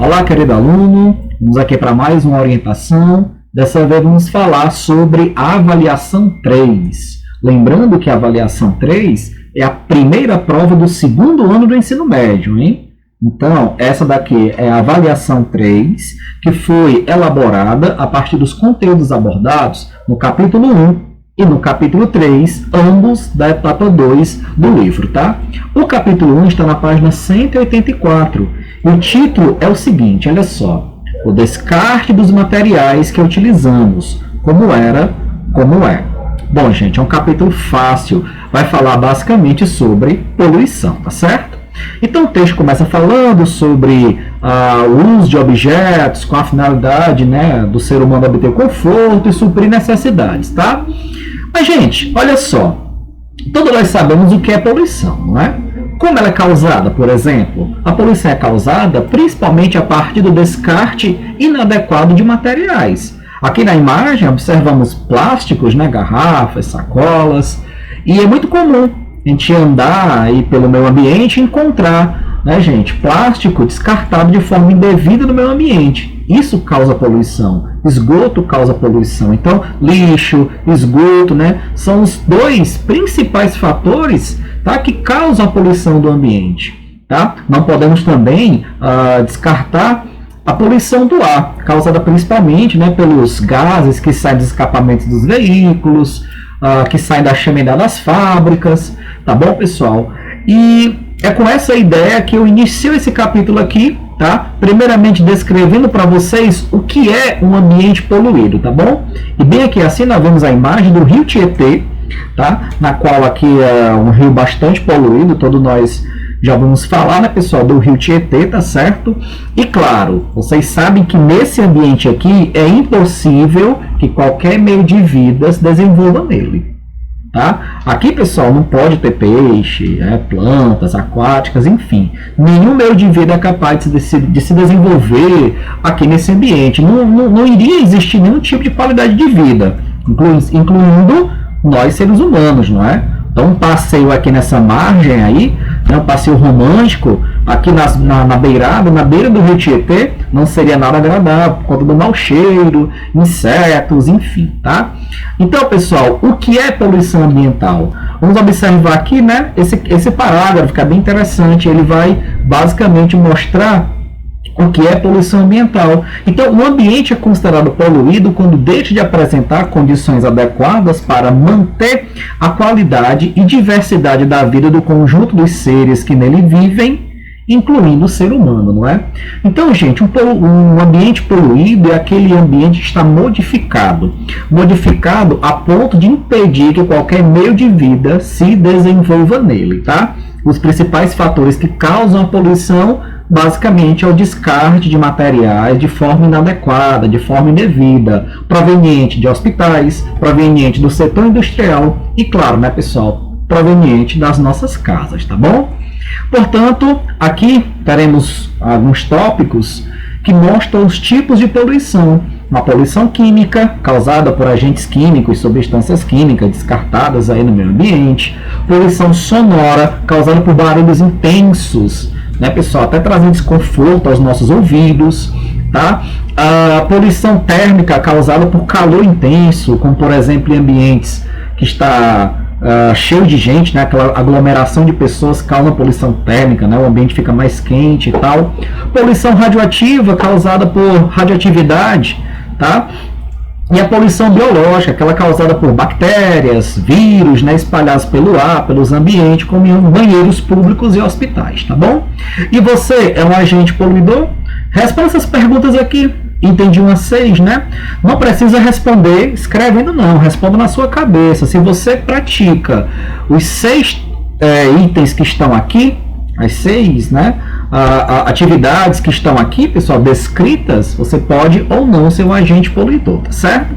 Olá, querido aluno, vamos aqui para mais uma orientação. Dessa vez vamos falar sobre a avaliação 3. Lembrando que a avaliação 3 é a primeira prova do segundo ano do ensino médio, hein? Então, essa daqui é a avaliação 3, que foi elaborada a partir dos conteúdos abordados no capítulo 1 e no capítulo 3, ambos da etapa 2 do livro, tá? O capítulo 1 está na página 184, e o título é o seguinte, olha só: o descarte dos materiais que utilizamos, como era, como é. Bom, gente, é um capítulo fácil, vai falar basicamente sobre poluição, tá certo? Então o texto começa falando sobre o uso de objetos com a finalidade, né, do ser humano obter conforto e suprir necessidades, tá? Mas, gente, olha só, todos nós sabemos o que é poluição, não é? Como ela é causada, por exemplo? A poluição é causada principalmente a partir do descarte inadequado de materiais. Aqui na imagem observamos plásticos, né, garrafas, sacolas, e é muito comum a gente andar aí pelo meio ambiente e encontrar, né, gente, plástico descartado de forma indevida no meio ambiente. Isso causa poluição. Esgoto causa poluição. Então, lixo, esgoto, né, são os dois principais fatores, tá, que causam a poluição do ambiente. Tá? Não podemos também descartar a poluição do ar, causada principalmente, né, pelos gases que saem dos escapamentos dos veículos, que saem da chaminé das fábricas, tá bom, pessoal? E é com essa ideia que eu inicio esse capítulo aqui, tá? Primeiramente descrevendo para vocês o que é um ambiente poluído, tá bom? E bem aqui assim nós vemos a imagem do rio Tietê, tá? Na qual aqui é um rio bastante poluído, todos nós já vamos falar, né, pessoal, do rio Tietê, tá certo? E claro, vocês sabem que nesse ambiente aqui é impossível que qualquer meio de vida se desenvolva nele, tá? Aqui, pessoal, não pode ter peixe, plantas aquáticas, enfim. Nenhum meio de vida é capaz de se desenvolver aqui nesse ambiente. Não iria existir nenhum tipo de qualidade de vida, incluindo nós seres humanos, não é? Então, um passeio aqui nessa margem aí, né, um passeio romântico, aqui na beira do rio Tietê, não seria nada agradável, por conta do mau cheiro, insetos, enfim, tá? Então, pessoal, o que é poluição ambiental? Vamos observar aqui, né, esse parágrafo, que é bem interessante, ele vai basicamente mostrar o que é poluição ambiental. Então, o ambiente é considerado poluído quando deixa de apresentar condições adequadas para manter a qualidade e diversidade da vida do conjunto dos seres que nele vivem, incluindo o ser humano, não é? Então, gente, um ambiente poluído é aquele ambiente que está modificado a ponto de impedir que qualquer meio de vida se desenvolva nele, tá? Os principais fatores que causam a poluição basicamente é o descarte de materiais de forma inadequada, de forma indevida, proveniente de hospitais, proveniente do setor industrial e, claro, né, pessoal, proveniente das nossas casas, tá bom? Portanto, aqui teremos alguns tópicos que mostram os tipos de poluição. Uma poluição química, causada por agentes químicos e substâncias químicas descartadas aí no meio ambiente. Poluição sonora, causada por barulhos intensos, né, pessoal, até trazendo desconforto aos nossos ouvidos, tá? A poluição térmica causada por calor intenso, como por exemplo em ambientes que está cheio de gente, né, aquela aglomeração de pessoas causa poluição térmica, né, o ambiente fica mais quente e tal. Poluição radioativa causada por radioatividade, tá? E a poluição biológica, aquela causada por bactérias, vírus, né, espalhados pelo ar, pelos ambientes, como em banheiros públicos e hospitais, tá bom? E você é um agente poluidor? Responda essas perguntas aqui. Entendi 1 a 6, né? Não precisa responder escrevendo, não. Responda na sua cabeça. Se você pratica os 6 itens que estão aqui, as 6, né, atividades que estão aqui, pessoal, descritas, você pode ou não ser um agente poluidor, tá certo?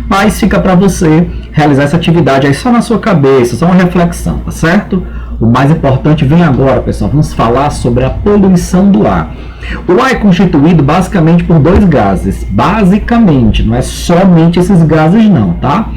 Mas fica para você realizar essa atividade aí só na sua cabeça, só uma reflexão, tá certo? O mais importante vem agora, pessoal. Vamos falar sobre a poluição do ar. O ar é constituído basicamente por 2 gases. Basicamente, não é somente esses gases não, tá?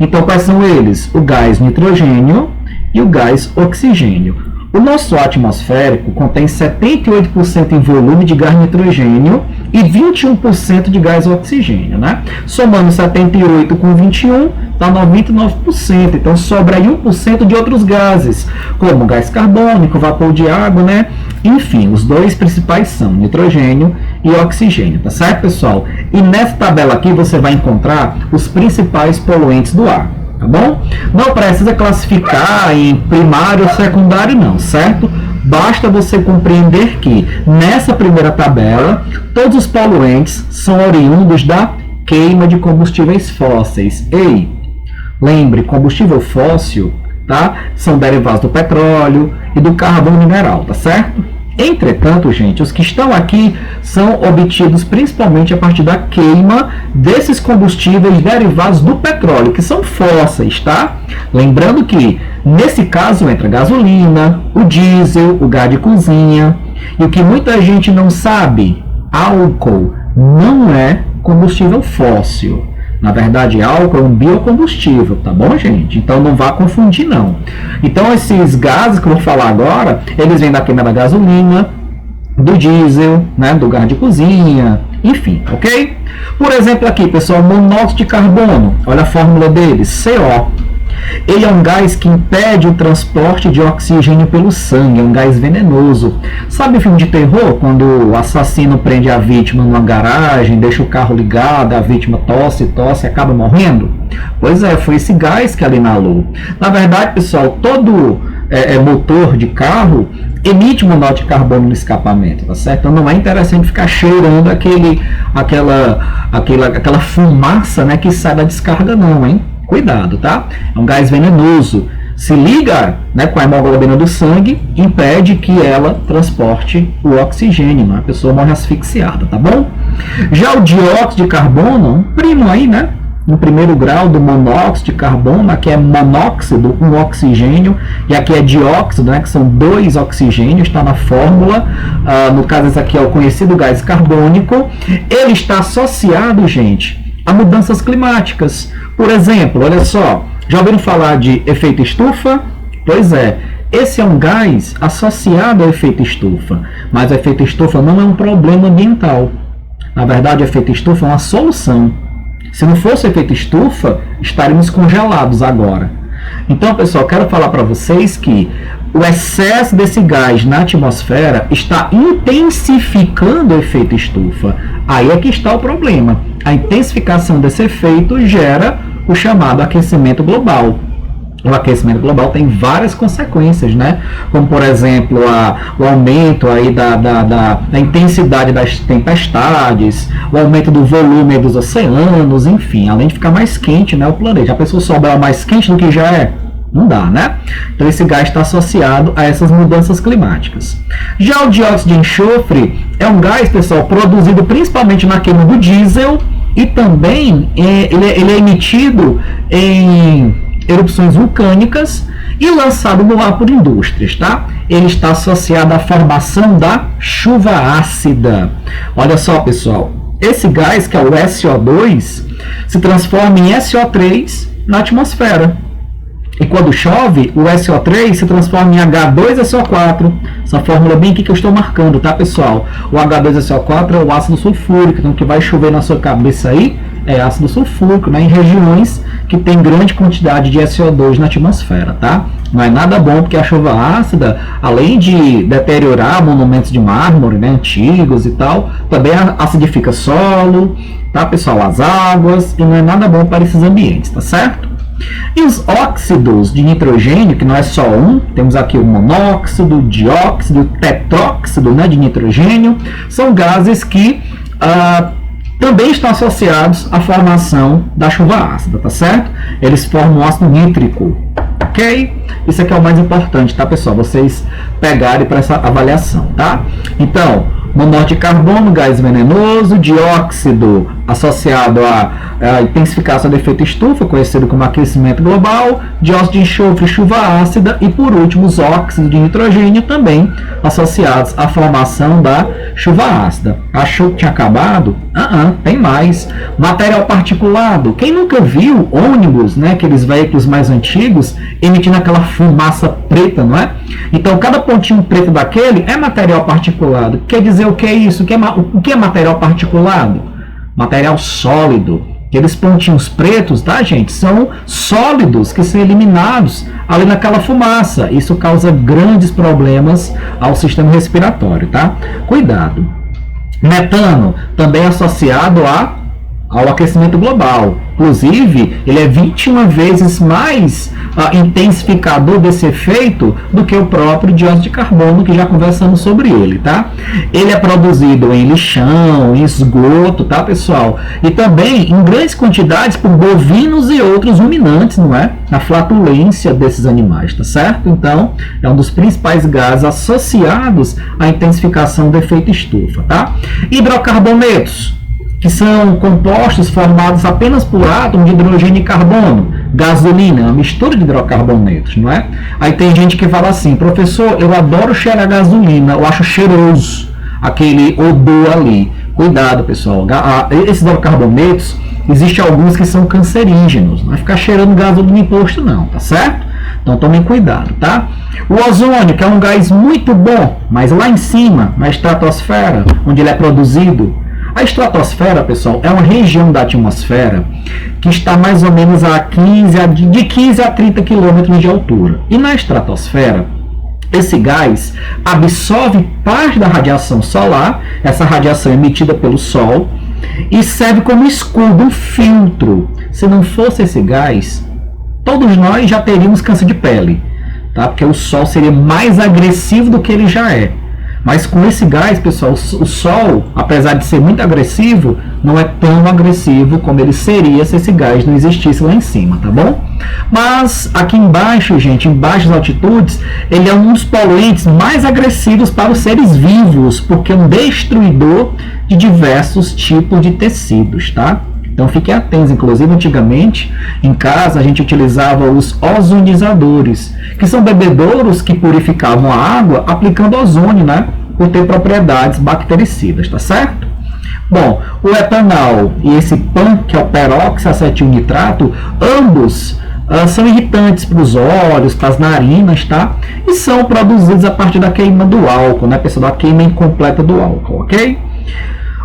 Então, quais são eles? O gás nitrogênio e o gás oxigênio. O nosso ar atmosférico contém 78% em volume de gás nitrogênio e 21% de gás oxigênio, né? Somando 78 com 21, dá 99%. Então sobra aí 1% de outros gases, como gás carbônico, vapor de água, né? Enfim, os dois principais são nitrogênio e oxigênio, tá certo, pessoal? E nessa tabela aqui você vai encontrar os principais poluentes do ar. Tá bom? Não precisa classificar em primário ou secundário não, certo? Basta você compreender que nessa primeira tabela todos os poluentes são oriundos da queima de combustíveis fósseis. Ei, lembre, combustível fóssil, tá? São derivados do petróleo e do carvão mineral, tá certo? Entretanto, gente, os que estão aqui são obtidos principalmente a partir da queima desses combustíveis derivados do petróleo, que são fósseis, tá? Lembrando que, nesse caso, entra a gasolina, o diesel, o gás de cozinha, e o que muita gente não sabe, álcool não é combustível fóssil. Na verdade, álcool é um biocombustível, tá bom, gente? Então não vá confundir, não. Então esses gases que eu vou falar agora, eles vêm da queima da gasolina, do diesel, né, do gás de cozinha, enfim, ok? Por exemplo aqui, pessoal, monóxido de carbono, olha a fórmula dele, CO. Ele é um gás que impede o transporte de oxigênio pelo sangue, é um gás venenoso. Sabe o filme de terror, quando o assassino prende a vítima numa garagem, deixa o carro ligado, a vítima tosse e acaba morrendo? Pois é, foi esse gás que ela inalou. Na verdade, pessoal, todo motor de carro emite monóxido de carbono no escapamento, tá certo? Então não é interessante ficar cheirando aquela fumaça, né, que sai da descarga não, hein? Cuidado, tá? É um gás venenoso. Se liga, né, com a hemoglobina do sangue, impede que ela transporte o oxigênio, né? A pessoa morre asfixiada, tá bom? Já o dióxido de carbono, um primo aí, né? No primeiro grau do monóxido de carbono, aqui é monóxido, um oxigênio, e aqui é dióxido, né, que são 2 oxigênios, está na fórmula. No caso, esse aqui é o conhecido gás carbônico. Ele está associado, gente, a mudanças climáticas. Por exemplo, olha só, já ouviram falar de efeito estufa? Pois é, esse é um gás associado ao efeito estufa, mas o efeito estufa não é um problema ambiental. Na verdade, o efeito estufa é uma solução. Se não fosse o efeito estufa, estaríamos congelados agora. Então, pessoal, quero falar para vocês que o excesso desse gás na atmosfera está intensificando o efeito estufa. Aí é que está o problema. A intensificação desse efeito gera o chamado aquecimento global. O aquecimento global tem várias consequências, né? Como, por exemplo, o aumento aí da intensidade das tempestades, o aumento do volume dos oceanos, enfim, além de ficar mais quente, né, o planeta. A pessoa sobra mais quente do que já é? Não dá, né? Então esse gás está associado a essas mudanças climáticas. Já o dióxido de enxofre é um gás, pessoal, produzido principalmente na queima do diesel e também ele é emitido em erupções vulcânicas e lançado no ar por indústrias, tá? Ele está associado à formação da chuva ácida. Olha só, pessoal, esse gás, que é o SO2, se transforma em SO3 na atmosfera. E quando chove, o SO3 se transforma em H2SO4. Essa fórmula bem aqui que eu estou marcando, tá, pessoal? O H2SO4 é o ácido sulfúrico. Então, o que vai chover na sua cabeça aí é ácido sulfúrico, né? Em regiões que tem grande quantidade de SO2 na atmosfera, tá? Não é nada bom, porque a chuva ácida, além de deteriorar monumentos de mármore, né, antigos e tal, também acidifica solo, tá, pessoal? As águas, e não é nada bom para esses ambientes, tá certo? E os óxidos de nitrogênio, que não é só um, temos aqui o monóxido, o dióxido, o tetróxido, né, de nitrogênio, são gases que também estão associados à formação da chuva ácida, tá certo? Eles formam ácido nítrico, ok? Isso aqui é o mais importante, tá, pessoal? Vocês pegarem para essa avaliação, tá? Então, monóxido de carbono, gás venenoso, dióxido, associado à intensificação do efeito estufa, conhecido como aquecimento global, dióxido de enxofre, chuva ácida e, por último, os óxidos de nitrogênio também associados à formação da chuva ácida. Achou que tinha acabado? Tem mais. Material particulado. Quem nunca viu ônibus, né, aqueles veículos mais antigos, emitindo aquela fumaça preta, não é? Então, cada pontinho preto daquele é material particulado. Quer dizer o que é isso? O que é material particulado? Material sólido. Aqueles pontinhos pretos, tá, gente? São sólidos que são eliminados ali naquela fumaça. Isso causa grandes problemas ao sistema respiratório, tá? Cuidado. Metano, também associado ao aquecimento global. Inclusive, ele é 21 vezes mais intensificador desse efeito do que o próprio dióxido de carbono, que já conversamos sobre ele, tá? Ele é produzido em lixão, em esgoto, tá, pessoal? E também em grandes quantidades por bovinos e outros ruminantes, não é? Na flatulência desses animais, tá certo? Então, é um dos principais gases associados à intensificação do efeito estufa, tá? Hidrocarbonetos, que são compostos formados apenas por átomos de hidrogênio e carbono. Gasolina, uma mistura de hidrocarbonetos, não é? Aí tem gente que fala assim, professor, eu adoro cheirar gasolina, eu acho cheiroso aquele odor ali. Cuidado, pessoal. Esses hidrocarbonetos, existem alguns que são cancerígenos. Não vai ficar cheirando gasolina em posto, não, tá certo? Então tomem cuidado, tá? O ozônio, que é um gás muito bom, mas lá em cima, na estratosfera, onde ele é produzido. A estratosfera, pessoal, é uma região da atmosfera que está mais ou menos de 15 a 30 quilômetros de altura. E na estratosfera, esse gás absorve parte da radiação solar, essa radiação emitida pelo Sol, e serve como escudo, um filtro. Se não fosse esse gás, todos nós já teríamos câncer de pele, tá? Porque o Sol seria mais agressivo do que ele já é. Mas com esse gás, pessoal, o Sol, apesar de ser muito agressivo, não é tão agressivo como ele seria se esse gás não existisse lá em cima, tá bom? Mas aqui embaixo, gente, em baixas altitudes, ele é um dos poluentes mais agressivos para os seres vivos, porque é um destruidor de diversos tipos de tecidos, tá? Então fiquem atentos, inclusive antigamente em casa a gente utilizava os ozonizadores, que são bebedouros que purificavam a água aplicando ozônio, né? Por ter propriedades bactericidas, tá certo? Bom, o etanol e esse PAN, que é o peróxiacetilnitrato, ambos são irritantes para os olhos, para as narinas, tá? E são produzidos a partir da queima do álcool, né, pessoal? Da queima incompleta do álcool, ok?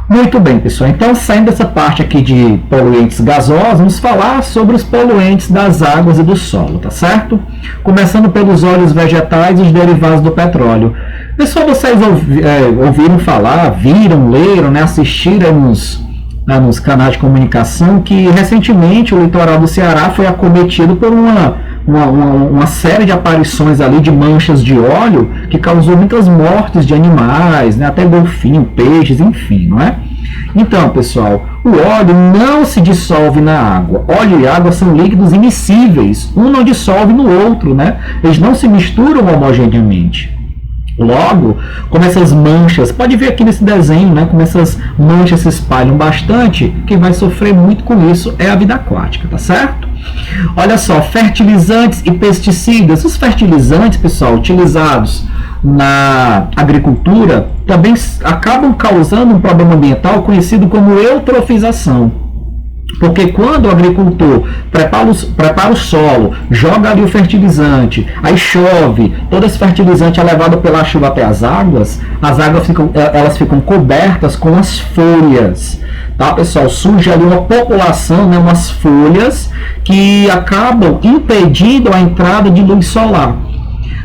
Muito bem, pessoal. Então, saindo dessa parte aqui de poluentes gasosos, vamos falar sobre os poluentes das águas e do solo, tá certo? Começando pelos óleos vegetais e os derivados do petróleo. Pessoal, vocês ouviram falar, viram, leram, né, assistiram nos canais de comunicação que recentemente o litoral do Ceará foi acometido por uma série de aparições ali de manchas de óleo que causou muitas mortes de animais, né, até golfinho, peixes, enfim, não é? Então, pessoal, o óleo não se dissolve na água. Óleo e água são líquidos immiscíveis, um não dissolve no outro, né? Eles não se misturam homogeneamente. Logo, como essas manchas, pode ver aqui nesse desenho, né, como essas manchas se espalham bastante, quem vai sofrer muito com isso é a vida aquática, tá certo? Olha só, fertilizantes e pesticidas. Os fertilizantes, pessoal, utilizados na agricultura também acabam causando um problema ambiental conhecido como eutrofização. Porque quando o agricultor prepara o solo, joga ali o fertilizante, aí chove, todo esse fertilizante é levado pela chuva até as águas elas ficam cobertas com as folhas, tá, pessoal? Surge ali uma população, né, umas folhas que acabam impedindo a entrada de luz solar.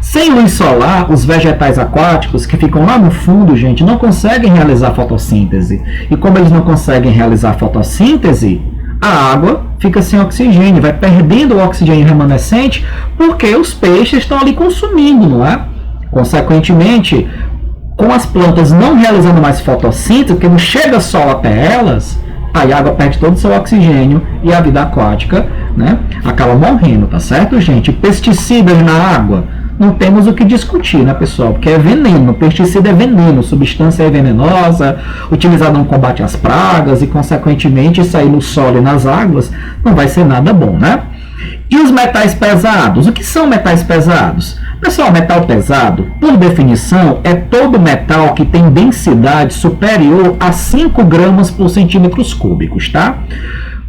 Sem luz solar, os vegetais aquáticos que ficam lá no fundo, gente, não conseguem realizar fotossíntese. E como eles não conseguem realizar fotossíntese, a água fica sem oxigênio, vai perdendo o oxigênio remanescente porque os peixes estão ali consumindo, não é? Consequentemente, com as plantas não realizando mais fotossíntese, porque não chega sol até elas, a água perde todo o seu oxigênio e a vida aquática, né, acaba morrendo, tá certo, gente? Pesticidas na água não temos o que discutir, né, pessoal? Porque é veneno, pesticida é veneno, substância é venenosa, utilizada no combate às pragas e, consequentemente, sair no solo e nas águas não vai ser nada bom, né? E os metais pesados? O que são metais pesados? Pessoal, metal pesado, por definição, é todo metal que tem densidade superior a 5 gramas por centímetros cúbicos, tá?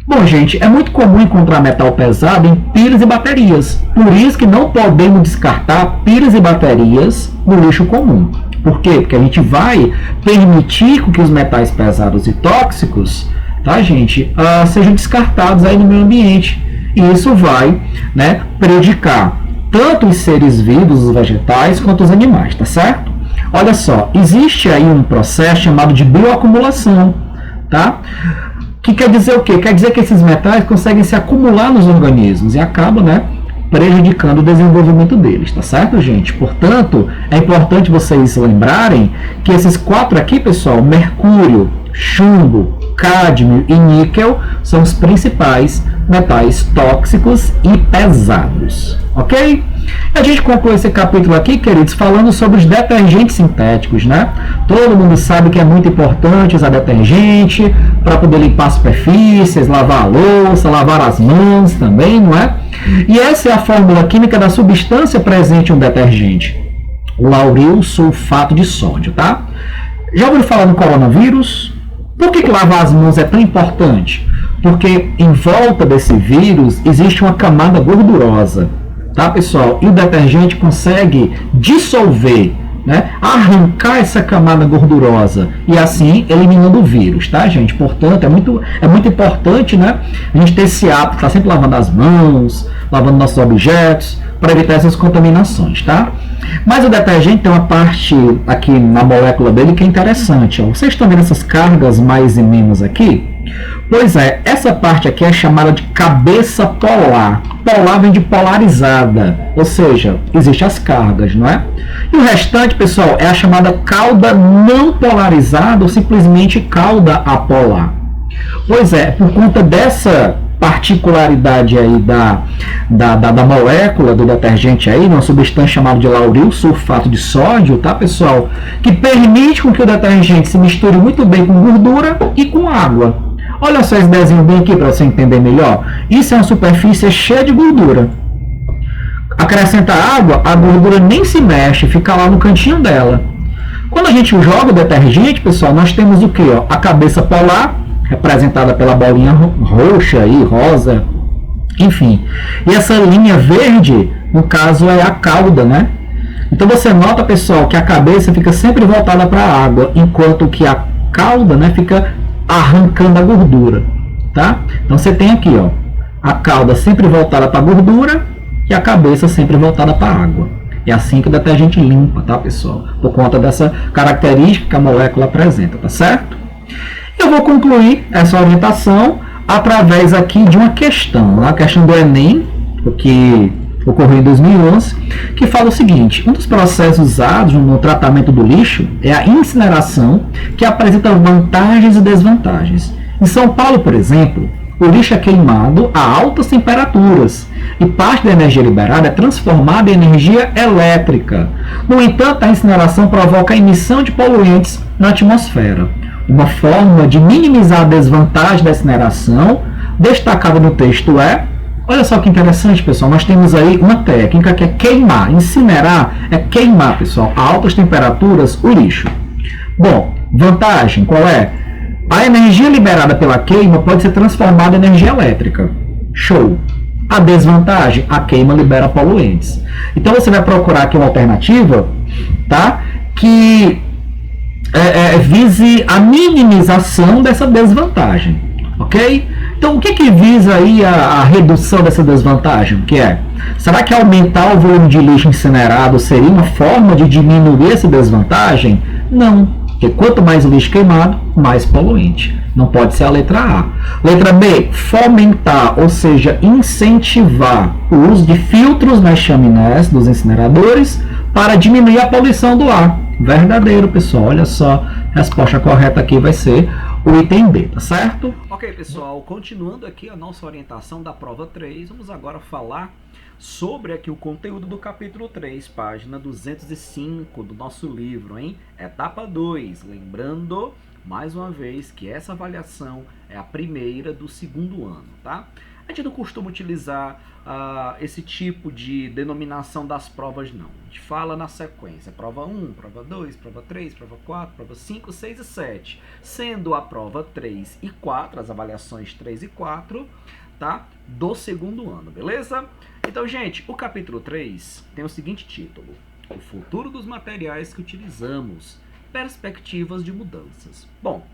Bom, gente, é muito comum encontrar metal pesado em pilhas e baterias. Por isso que não podemos descartar pilhas e baterias no lixo comum. Por quê? Porque a gente vai permitir que os metais pesados e tóxicos, tá, gente, sejam descartados aí no meio ambiente. E isso vai, né, prejudicar tanto os seres vivos, os vegetais, quanto os animais, tá certo? Olha só, existe aí um processo chamado de bioacumulação, tá? Que quer dizer o quê? Quer dizer que esses metais conseguem se acumular nos organismos e acabam, né, prejudicando o desenvolvimento deles, tá certo, gente? Portanto, é importante vocês lembrarem que esses 4 aqui, pessoal, mercúrio, chumbo, cádmio e níquel, são os principais metais tóxicos e pesados, ok? A gente conclui esse capítulo aqui, queridos, falando sobre os detergentes sintéticos, né? Todo mundo sabe que é muito importante usar detergente para poder limpar superfícies, lavar a louça, lavar as mãos também, não é? E essa é a fórmula química da substância presente em um detergente, lauril sulfato de sódio, tá? Já ouviu falar no coronavírus? Por que lavar as mãos é tão importante? Porque em volta desse vírus existe uma camada gordurosa, tá, pessoal? E o detergente consegue dissolver, né, arrancar essa camada gordurosa e assim eliminando o vírus, tá, gente? Portanto, é muito importante, né, a gente ter esse hábito, tá sempre lavando as mãos, lavando nossos objetos, para evitar essas contaminações, tá? Mas o detergente tem uma parte aqui na molécula dele que é interessante, ó. Vocês estão vendo essas cargas mais e menos aqui? Pois é, essa parte aqui é chamada de cabeça polar. Polar vem de polarizada, ou seja, existem as cargas, não é? E o restante, pessoal, é a chamada cauda não polarizada ou simplesmente cauda apolar. Pois é, por conta dessa particularidade aí da molécula do detergente aí, uma substância chamada de lauril sulfato de sódio, tá, pessoal? Que permite com que o detergente se misture muito bem com gordura e com água. Olha só esse desenho bem aqui para você entender melhor. Isso é uma superfície cheia de gordura. Acrescenta água, a gordura nem se mexe, fica lá no cantinho dela. Quando a gente joga o detergente, pessoal, nós temos o que? A cabeça polar, representada pela bolinha roxa e rosa, enfim. E essa linha verde, no caso, é a cauda, né? Então você nota, pessoal, que a cabeça fica sempre voltada para a água, enquanto que a cauda, né, fica arrancando a gordura, tá? Então você tem aqui, ó, a cauda sempre voltada para a gordura e a cabeça sempre voltada para a água. É assim que o detergente limpa, tá, pessoal? Por conta dessa característica que a molécula apresenta, tá certo? Eu vou concluir essa orientação através aqui de uma questão, a questão do Enem, que ocorreu em 2011, que fala o seguinte: um dos processos usados no tratamento do lixo é a incineração, que apresenta vantagens e desvantagens. Em São Paulo, por exemplo, o lixo é queimado a altas temperaturas e parte da energia liberada é transformada em energia elétrica. No entanto, a incineração provoca a emissão de poluentes na atmosfera. Uma forma de minimizar a desvantagem da incineração, destacada no texto, é... Olha só que interessante, pessoal. Nós temos aí uma técnica que é queimar. Incinerar é queimar, pessoal, a altas temperaturas, o lixo. Bom, vantagem qual é? A energia liberada pela queima pode ser transformada em energia elétrica. Show! A desvantagem, a queima libera poluentes. Então você vai procurar aqui uma alternativa, tá? Que vise a minimização dessa desvantagem, ok? Então, o que visa aí a redução dessa desvantagem? O que é? Será que aumentar o volume de lixo incinerado seria uma forma de diminuir essa desvantagem? Não, porque quanto mais lixo queimado, mais poluente. Não pode ser a letra A. Letra B, fomentar, ou seja, incentivar o uso de filtros nas chaminés dos incineradores para diminuir a poluição do ar. Verdadeiro, pessoal. Olha só, a resposta correta aqui vai ser o item B, tá certo? Ok, pessoal, continuando aqui a nossa orientação da prova 3, vamos agora falar sobre aqui o conteúdo do capítulo 3, página 205 do nosso livro, hein? Etapa 2, lembrando, mais uma vez, que essa avaliação é a primeira do segundo ano, tá? A gente não costuma utilizar esse tipo de denominação das provas, não. A gente fala na sequência, prova 1, prova 2, prova 3, prova 4, prova 5, 6 e 7. Sendo a prova 3 e 4, as avaliações 3 e 4, tá? Do segundo ano, beleza? Então, gente, o capítulo 3 tem o seguinte título: O futuro dos materiais que utilizamos. Perspectivas de mudanças. Bom,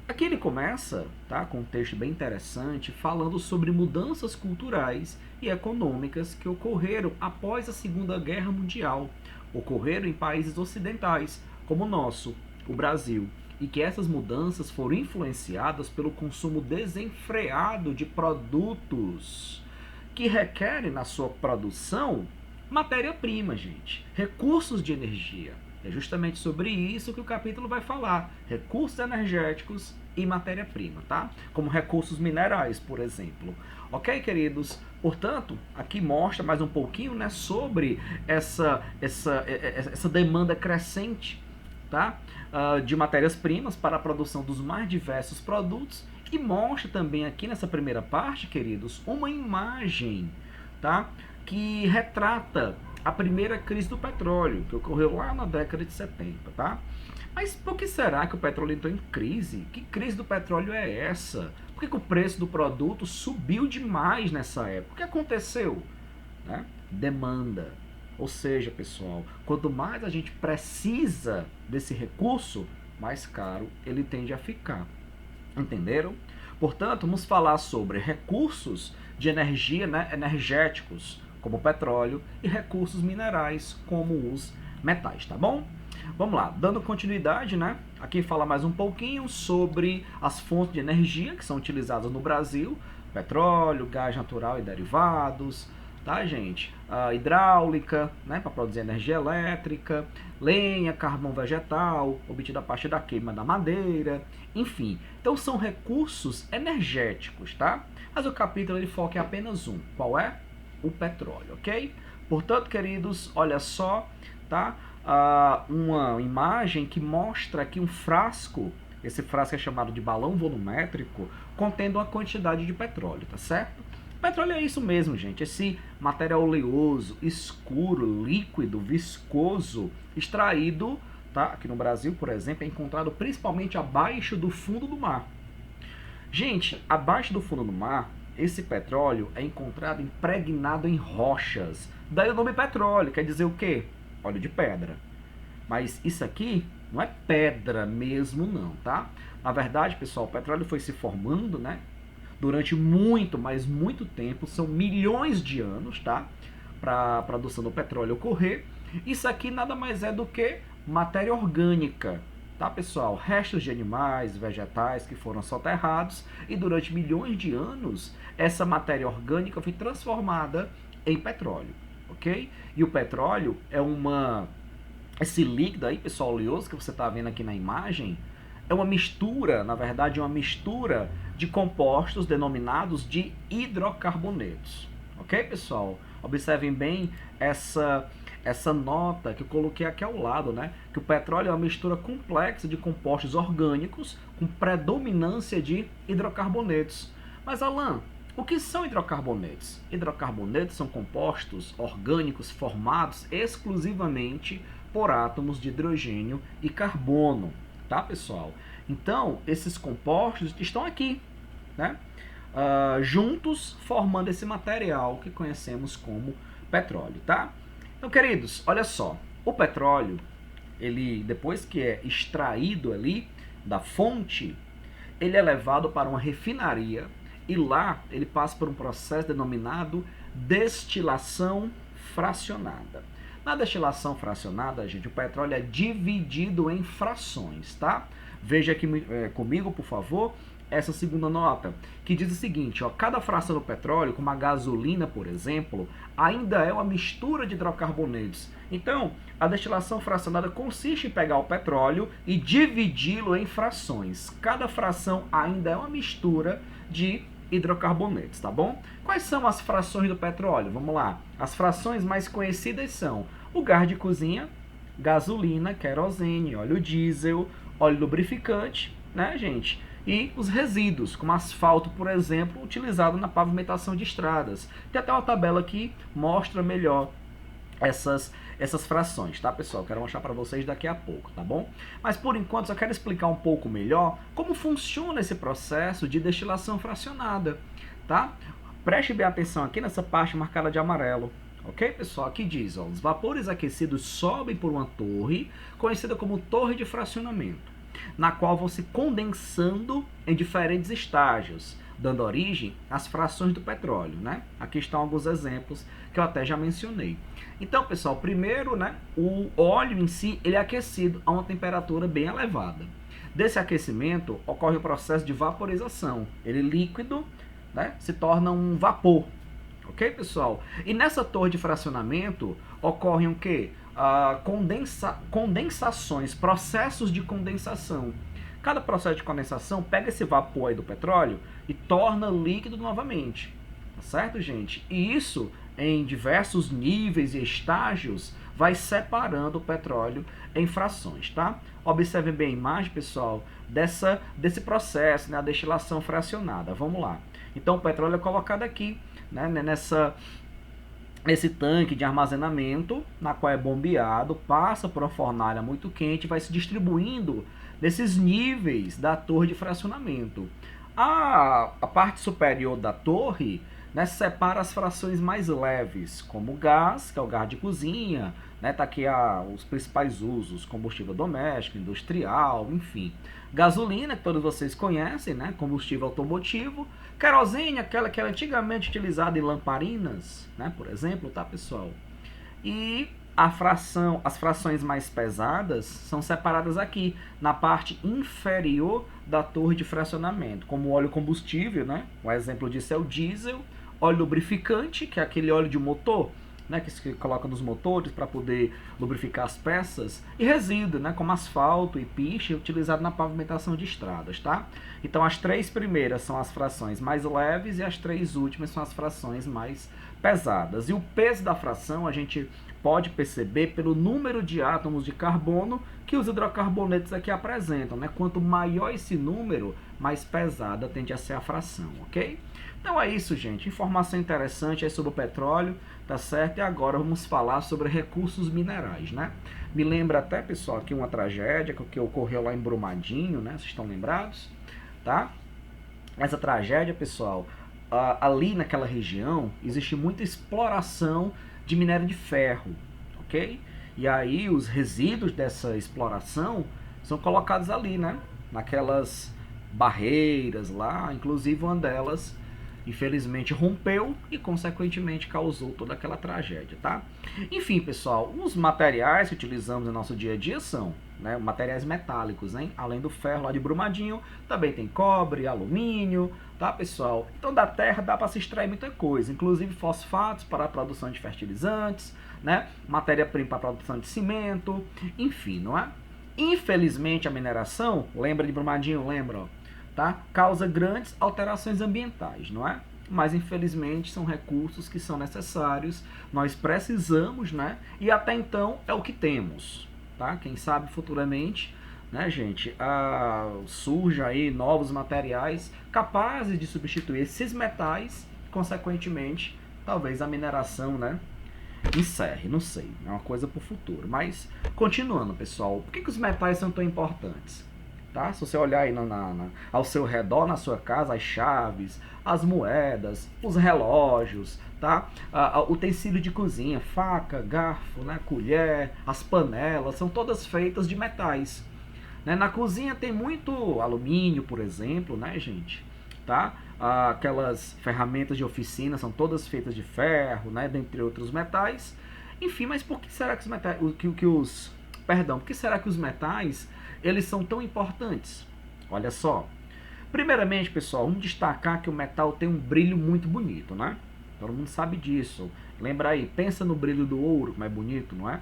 aqui ele começa, tá, com um texto bem interessante, falando sobre mudanças culturais e econômicas que ocorreram após a Segunda Guerra Mundial. Ocorreram em países ocidentais, como o nosso, o Brasil, e que essas mudanças foram influenciadas pelo consumo desenfreado de produtos que requerem na sua produção matéria-prima, gente, recursos de energia. É justamente sobre isso que o capítulo vai falar. Recursos energéticos e matéria-prima, tá? Como recursos minerais, por exemplo. Ok, queridos? Portanto, aqui mostra mais um pouquinho, né, sobre essa demanda crescente, tá? De matérias-primas para a produção dos mais diversos produtos. E mostra também aqui nessa primeira parte, queridos, uma imagem, tá, que retrata a primeira crise do petróleo, que ocorreu lá na década de 70, tá? Mas por que será que o petróleo entrou em crise? Que crise do petróleo é essa? Por que o preço do produto subiu demais nessa época? O que aconteceu? Né? Demanda. Ou seja, pessoal, quanto mais a gente precisa desse recurso, mais caro ele tende a ficar. Entenderam? Portanto, vamos falar sobre recursos de energia, né, energéticos, como o petróleo, e recursos minerais, como os metais, tá bom? Vamos lá, dando continuidade, né? Aqui fala mais um pouquinho sobre as fontes de energia que são utilizadas no Brasil: petróleo, gás natural e derivados, tá, gente? Hidráulica, né, para produzir energia elétrica, lenha, carvão vegetal, obtido a partir da queima da madeira, enfim. Então são recursos energéticos, tá? Mas o capítulo ele foca em apenas um. Qual é? O petróleo, ok? Portanto, queridos, olha só, tá? Uma imagem que mostra aqui um frasco. Esse frasco é chamado de balão volumétrico, contendo uma quantidade de petróleo, tá certo? Petróleo é isso mesmo, gente. Esse material oleoso, escuro, líquido, viscoso, extraído, tá? Aqui no Brasil, por exemplo, é encontrado principalmente abaixo do fundo do mar. Gente, abaixo do fundo do mar, esse petróleo é encontrado impregnado em rochas. Daí o nome petróleo, quer dizer o quê? Óleo de pedra. Mas isso aqui não é pedra mesmo não, tá? Na verdade, pessoal, o petróleo foi se formando, né, durante muito, mas muito tempo, são milhões de anos, tá? Para a produção do petróleo ocorrer. Isso aqui nada mais é do que matéria orgânica, tá, pessoal? Restos de animais, vegetais que foram soterrados e durante milhões de anos essa matéria orgânica foi transformada em petróleo, ok? E o petróleo é esse líquido aí, pessoal, oleoso que você está vendo aqui na imagem, é uma mistura, na verdade, uma mistura de compostos denominados de hidrocarbonetos, ok, pessoal? Observem bem essa nota que eu coloquei aqui ao lado, né? Que o petróleo é uma mistura complexa de compostos orgânicos com predominância de hidrocarbonetos. Mas, Alan, o que são hidrocarbonetos? Hidrocarbonetos são compostos orgânicos formados exclusivamente por átomos de hidrogênio e carbono, tá, pessoal? Então, esses compostos estão aqui, né? Juntos formando esse material que conhecemos como petróleo, tá? Então, queridos, olha só, o petróleo, ele depois que é extraído ali da fonte, ele é levado para uma refinaria e lá ele passa por um processo denominado destilação fracionada. Na destilação fracionada, gente, o petróleo é dividido em frações, tá? Veja aqui comigo, por favor, essa segunda nota, que diz o seguinte, ó, cada fração do petróleo, como a gasolina, por exemplo, ainda é uma mistura de hidrocarbonetos. Então, a destilação fracionada consiste em pegar o petróleo e dividi-lo em frações. Cada fração ainda é uma mistura de hidrocarbonetos, tá bom? Quais são as frações do petróleo? Vamos lá. As frações mais conhecidas são o gás de cozinha, gasolina, querosene, óleo diesel, óleo lubrificante, né, gente? E os resíduos, como asfalto, por exemplo, utilizado na pavimentação de estradas. Tem até uma tabela que mostra melhor essas frações, tá, pessoal? Quero mostrar para vocês daqui a pouco, tá bom? Mas por enquanto só quero explicar um pouco melhor como funciona esse processo de destilação fracionada, tá? Preste bem atenção aqui nessa parte marcada de amarelo. Ok, pessoal? Aqui diz, ó, os vapores aquecidos sobem por uma torre, conhecida como torre de fracionamento, na qual vão se condensando em diferentes estágios, dando origem às frações do petróleo, né? Aqui estão alguns exemplos que eu até já mencionei. Então, pessoal, primeiro, né, o óleo em si, ele é aquecido a uma temperatura bem elevada. Desse aquecimento, ocorre o processo de vaporização. Ele líquido, né, se torna um vapor. Ok, pessoal? E nessa torre de fracionamento ocorrem o quê? Condensações, processos de condensação. Cada processo de condensação pega esse vapor aí do petróleo e torna líquido novamente. Tá certo, gente? E isso, em diversos níveis e estágios, vai separando o petróleo em frações, tá? Observem bem a imagem, pessoal, desse processo, né? A destilação fracionada. Vamos lá. Então, o petróleo é colocado aqui, né, nesse tanque de armazenamento, na qual é bombeado, passa por uma fornalha muito quente, vai se distribuindo nesses níveis da torre de fracionamento. A parte superior da torre, né, separa as frações mais leves, como o gás, que é o gás de cozinha, né, tá aqui os principais usos, combustível doméstico, industrial, enfim. Gasolina, que todos vocês conhecem, né, combustível automotivo. Querosene, aquela que era antigamente utilizada em lamparinas, né, por exemplo, tá, pessoal? E as frações mais pesadas são separadas aqui, na parte inferior da torre de fracionamento, como o óleo combustível, né? O exemplo disso é o diesel, óleo lubrificante, que é aquele óleo de motor, né, que se coloca nos motores para poder lubrificar as peças, e resíduo, né, como asfalto e piche, utilizado na pavimentação de estradas, tá? Então as três primeiras são as frações mais leves e as três últimas são as frações mais pesadas. E o peso da fração a gente pode perceber pelo número de átomos de carbono que os hidrocarbonetos aqui apresentam, né? Quanto maior esse número, mais pesada tende a ser a fração, ok? Então é isso, gente. Informação interessante aí sobre o petróleo, tá certo? E agora vamos falar sobre recursos minerais, né? Me lembra até, pessoal, aqui uma tragédia que ocorreu lá em Brumadinho, né? Vocês estão lembrados? Tá? Essa tragédia, pessoal, ali naquela região existe muita exploração de minério de ferro, ok? E aí os resíduos dessa exploração são colocados ali, né? Naquelas barreiras lá, inclusive uma delas infelizmente rompeu e consequentemente causou toda aquela tragédia, tá? Enfim, pessoal, os materiais que utilizamos no nosso dia a dia são, né, materiais metálicos, né? Além do ferro lá de Brumadinho, também tem cobre, alumínio, tá, pessoal? Então da terra dá para se extrair muita coisa, inclusive fosfatos para a produção de fertilizantes, né? Matéria-prima para a produção de cimento, enfim, não é? Infelizmente a mineração, lembra de Brumadinho, lembra, ó, tá? Causa grandes alterações ambientais, não é? Mas infelizmente são recursos que são necessários, nós precisamos, né? E até então é o que temos, tá? Quem sabe futuramente, né, gente, surja aí novos materiais capazes de substituir esses metais, consequentemente, talvez a mineração, né, encerre, não sei, é uma coisa para o futuro. Mas continuando, pessoal, por que os metais são tão importantes? Tá? Se você olhar aí ao seu redor, na sua casa, as chaves, as moedas, os relógios, tá? Utensílio de cozinha, faca, garfo, né? Colher, as panelas, são todas feitas de metais. Né? Na cozinha tem muito alumínio, por exemplo, né, gente? Tá? Aquelas ferramentas de oficina são todas feitas de ferro, né? Dentre outros metais. Enfim, mas por que será que os metais, por que será que os metais eles são tão importantes? Olha só. Primeiramente, pessoal, vamos destacar que o metal tem um brilho muito bonito, né? Todo mundo sabe disso. Lembra aí, pensa no brilho do ouro, como é bonito, não é?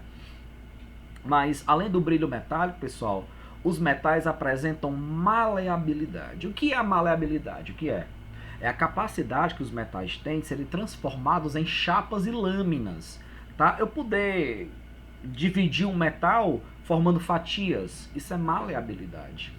Mas, além do brilho metálico, pessoal, os metais apresentam maleabilidade. O que é a maleabilidade? O que é? É a capacidade que os metais têm de serem transformados em chapas e lâminas. Tá? Eu poder dividir um metal formando fatias, isso é maleabilidade.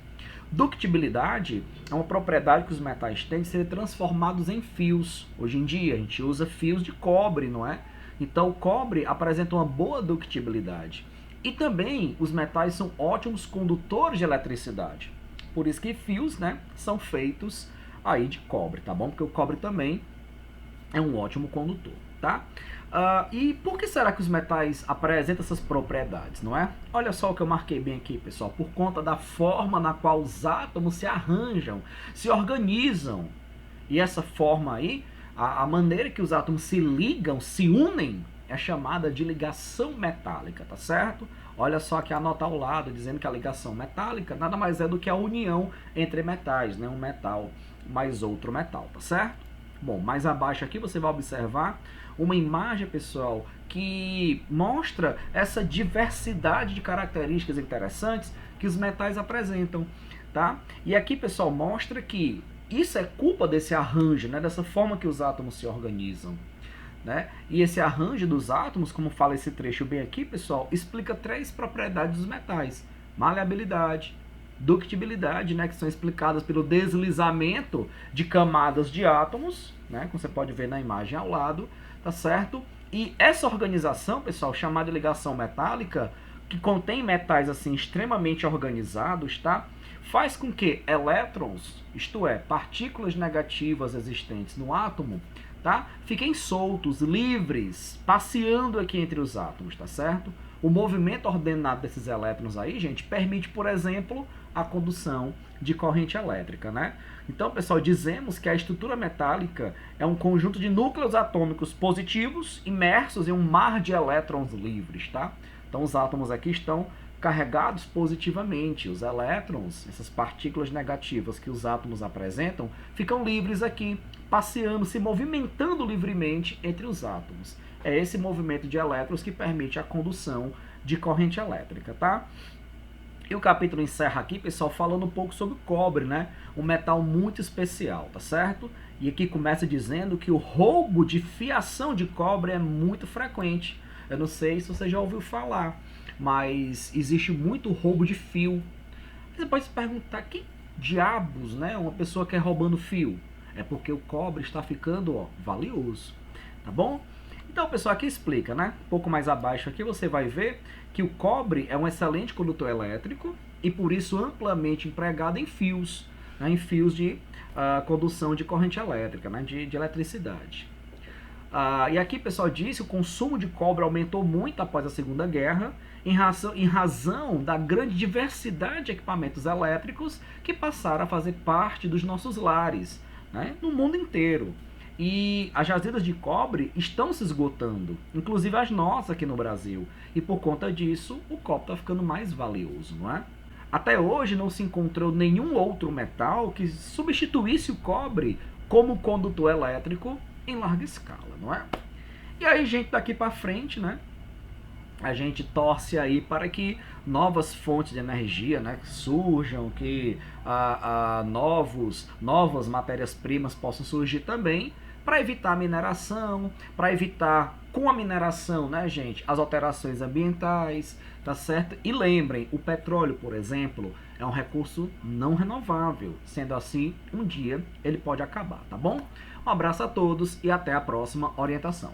Ductibilidade é uma propriedade que os metais têm de serem transformados em fios. Hoje em dia a gente usa fios de cobre, não é? Então o cobre apresenta uma boa ductibilidade. E também os metais são ótimos condutores de eletricidade. Por isso que fios, né, são feitos aí de cobre, tá bom? Porque o cobre também é um ótimo condutor, tá? E por que será que os metais apresentam essas propriedades, não é? Olha só o que eu marquei bem aqui, pessoal. Por conta da forma na qual os átomos se arranjam, se organizam. E essa forma aí, a maneira que os átomos se ligam, se unem, é chamada de ligação metálica, tá certo? Olha só que a nota ao lado, dizendo que a ligação metálica nada mais é do que a união entre metais, né? Um metal mais outro metal, tá certo? Bom, mais abaixo aqui você vai observar uma imagem, pessoal, que mostra essa diversidade de características interessantes que os metais apresentam, tá? E aqui, pessoal, mostra que isso é culpa desse arranjo, né? Dessa forma que os átomos se organizam, né? E esse arranjo dos átomos, como fala esse trecho bem aqui, pessoal, explica 3 propriedades dos metais: maleabilidade, ductibilidade, né, que são explicadas pelo deslizamento de camadas de átomos, né, como você pode ver na imagem ao lado, tá certo? E essa organização, pessoal, chamada de ligação metálica, que contém metais assim extremamente organizados, tá? Faz com que elétrons, isto é, partículas negativas existentes no átomo, tá? Fiquem soltos, livres, passeando aqui entre os átomos, tá certo? O movimento ordenado desses elétrons aí, gente, permite, por exemplo, a condução de corrente elétrica, né? Então, pessoal, dizemos que a estrutura metálica é um conjunto de núcleos atômicos positivos imersos em um mar de elétrons livres, tá? Então, os átomos aqui estão carregados positivamente. Os elétrons, essas partículas negativas que os átomos apresentam, ficam livres aqui, passeando, se movimentando livremente entre os átomos. É esse movimento de elétrons que permite a condução de corrente elétrica, tá? E o capítulo encerra aqui, pessoal, falando um pouco sobre o cobre, né? Um metal muito especial, tá certo? E aqui começa dizendo que o roubo de fiação de cobre é muito frequente. Eu não sei se você já ouviu falar, mas existe muito roubo de fio. Você pode se perguntar, que diabos, né? Uma pessoa que é roubando fio? É porque o cobre está ficando, ó, valioso, tá bom? Então, pessoal, aqui explica, né? Um pouco mais abaixo aqui você vai ver que o cobre é um excelente condutor elétrico e por isso amplamente empregado em fios, né? Em fios de condução de corrente elétrica, né? de eletricidade. E aqui, pessoal, diz que o consumo de cobre aumentou muito após a Segunda Guerra, em razão da grande diversidade de equipamentos elétricos que passaram a fazer parte dos nossos lares, né? No mundo inteiro. E as jazidas de cobre estão se esgotando, inclusive as nossas aqui no Brasil. E por conta disso, o cobre está ficando mais valioso, não é? Até hoje não se encontrou nenhum outro metal que substituísse o cobre como condutor elétrico em larga escala, não é? E aí, gente, daqui para frente, né? A gente torce aí para que novas fontes de energia, né, surjam, que novas matérias-primas possam surgir também, para evitar a mineração, para evitar, com a mineração, né, gente, as alterações ambientais, tá certo? E lembrem, o petróleo, por exemplo, é um recurso não renovável. Sendo assim, um dia ele pode acabar, tá bom? Um abraço a todos e até a próxima orientação.